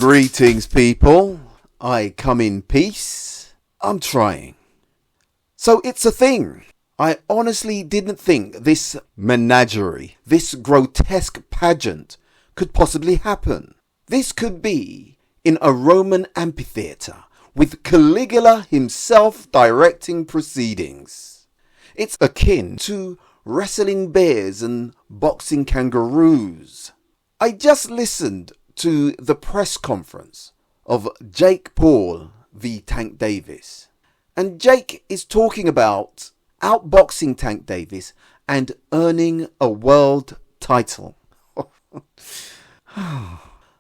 Greetings, people. I come in peace. I'm trying. So it's a thing. I honestly didn't think this menagerie, this grotesque pageant, could possibly happen. This could be in a Roman amphitheatre, with Caligula himself directing proceedings. It's akin to wrestling bears and boxing kangaroos. I just listened to the press conference of Jake Paul v Tank Davis. And Jake is talking about outboxing Tank Davis and earning a world title.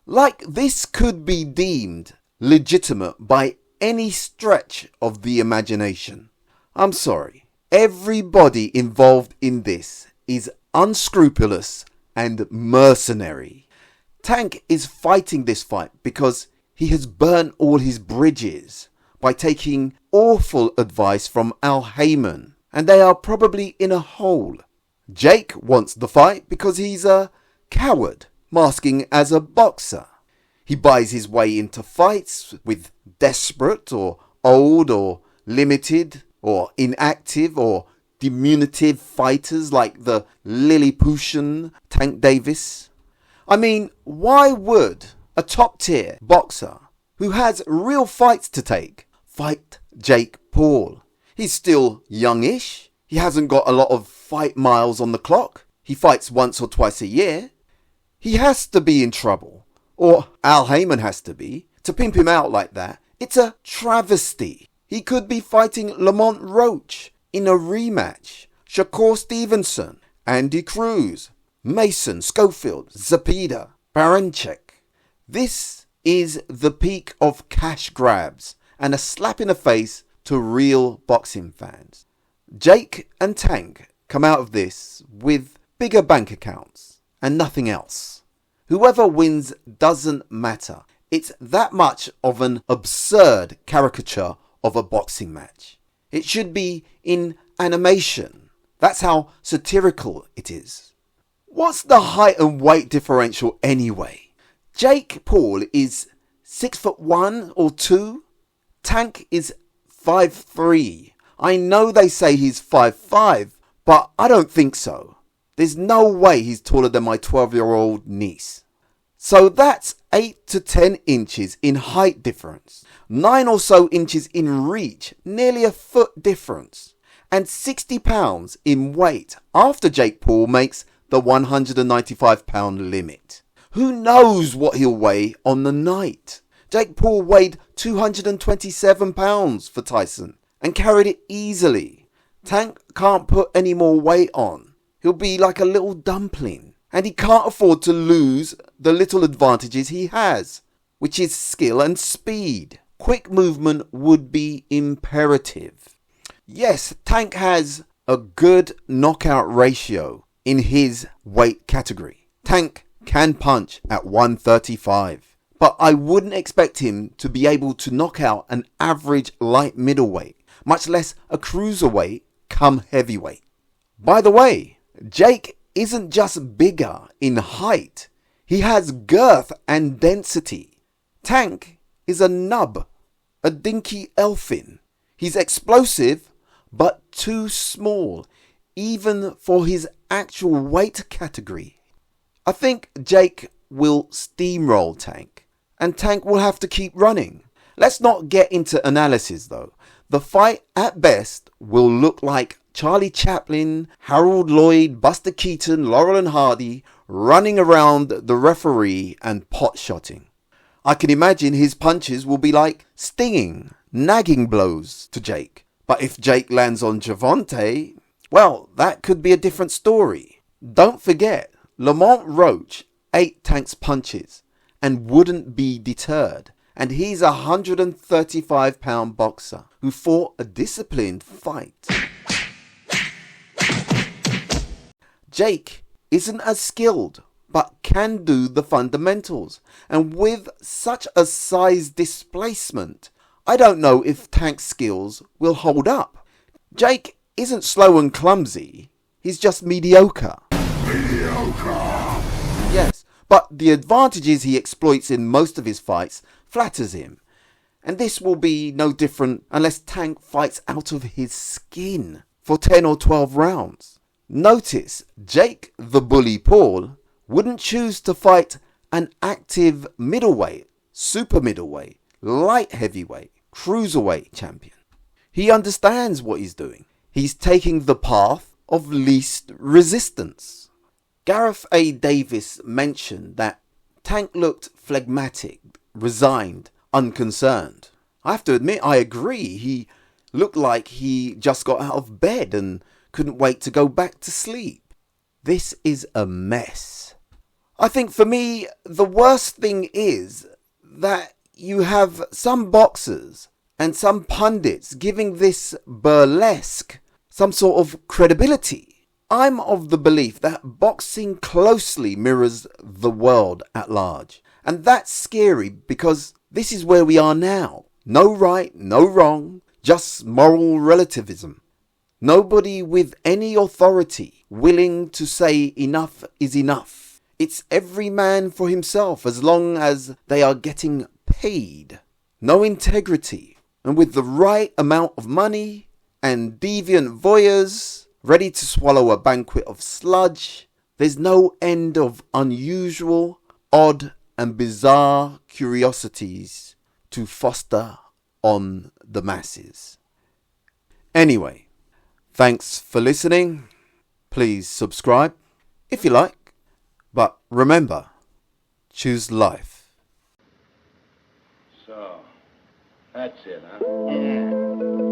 Like this could be deemed legitimate by any stretch of the imagination. I'm sorry. Everybody involved in this is unscrupulous and mercenary. Tank is fighting this fight because he has burnt all his bridges by taking awful advice from Al Heyman, and they are probably in a hole. Jake wants the fight because he's a coward masking as a boxer. He buys his way into fights with desperate or old or limited or inactive or diminutive fighters like the Lilliputian Tank Davis. I mean, why would a top tier boxer who has real fights to take fight Jake Paul? He's still youngish. He hasn't got a lot of fight miles on the clock. He fights once or twice a year. He has to be in trouble, or Al Heyman has to be, to pimp him out like that. It's a travesty. He could be fighting Lamont Roach in a rematch. Shakur Stevenson, Andy Cruz, Mason, Schofield, Zepeda, Baranchyk. This is the peak of cash grabs and a slap in the face to real boxing fans. Jake and Tank come out of this with bigger bank accounts and nothing else. Whoever wins doesn't matter. It's that much of an absurd caricature of a boxing match. It should be in animation. That's how satirical it is. What's the height and weight differential anyway? Jake Paul is 6'1" or 2. Tank is 5'3". I know they say he's 5'5", but I don't think so. There's no way he's taller than my 12-year-old niece. So that's 8 to 10 inches in height difference, 9 or so inches in reach, nearly a foot difference, and 60 pounds in weight after Jake Paul makes the 195-pound limit. Who knows what he'll weigh on the night? Jake Paul weighed 227 pounds for Tyson and carried it easily. Tank can't put any more weight on. He'll be like a little dumpling. And he can't afford to lose the little advantages he has, which is skill and speed. Quick movement would be imperative. Yes, Tank has a good knockout ratio in his weight category. Tank can punch at 135, but I wouldn't expect him to be able to knock out an average light middleweight, much less a cruiserweight come heavyweight. By the way, Jake isn't just bigger in height, he has girth and density. Tank is a nub, a dinky elfin. He's explosive, but too small, even for his actual weight category. I think Jake will steamroll Tank, and Tank will have to keep running. Let's not get into analysis though. The fight at best will look like Charlie Chaplin, Harold Lloyd, Buster Keaton, Laurel and Hardy running around the referee and pot-shotting. I can imagine his punches will be like stinging, nagging blows to Jake. But if Jake lands on Gervonta, well, that could be a different story. Don't forget, Lamont Roach ate Tank's punches and wouldn't be deterred. And he's a 135-pound boxer who fought a disciplined fight. Jake isn't as skilled, but can do the fundamentals. And with such a size displacement, I don't know if Tank's skills will hold up. Jake isn't slow and clumsy, he's just mediocre. Mediocre! Yes, But the advantages he exploits in most of his fights flatters him. And this will be no different unless Tank fights out of his skin for 10 or 12 rounds. Notice, Jake the Bully Paul wouldn't choose to fight an active middleweight, super middleweight, light heavyweight, cruiserweight champion. He understands what he's doing. He's taking the path of least resistance. Gareth A. Davis mentioned that Tank looked phlegmatic, resigned, unconcerned. I have to admit, I agree. He looked like he just got out of bed and couldn't wait to go back to sleep. This is a mess. I think for me, the worst thing is that you have some boxers and some pundits giving this burlesque some sort of credibility. I'm of the belief that boxing closely mirrors the world at large. And that's scary because this is where we are now. No right, no wrong, just moral relativism. Nobody with any authority willing to say enough is enough. It's every man for himself as long as they are getting paid. No integrity. And with the right amount of money and deviant voyeurs ready to swallow a banquet of sludge, there's no end of unusual, odd and bizarre curiosities to foster on the masses. Anyway, thanks for listening. Please subscribe if you like. But remember, choose life. So, that's it, huh? Yeah.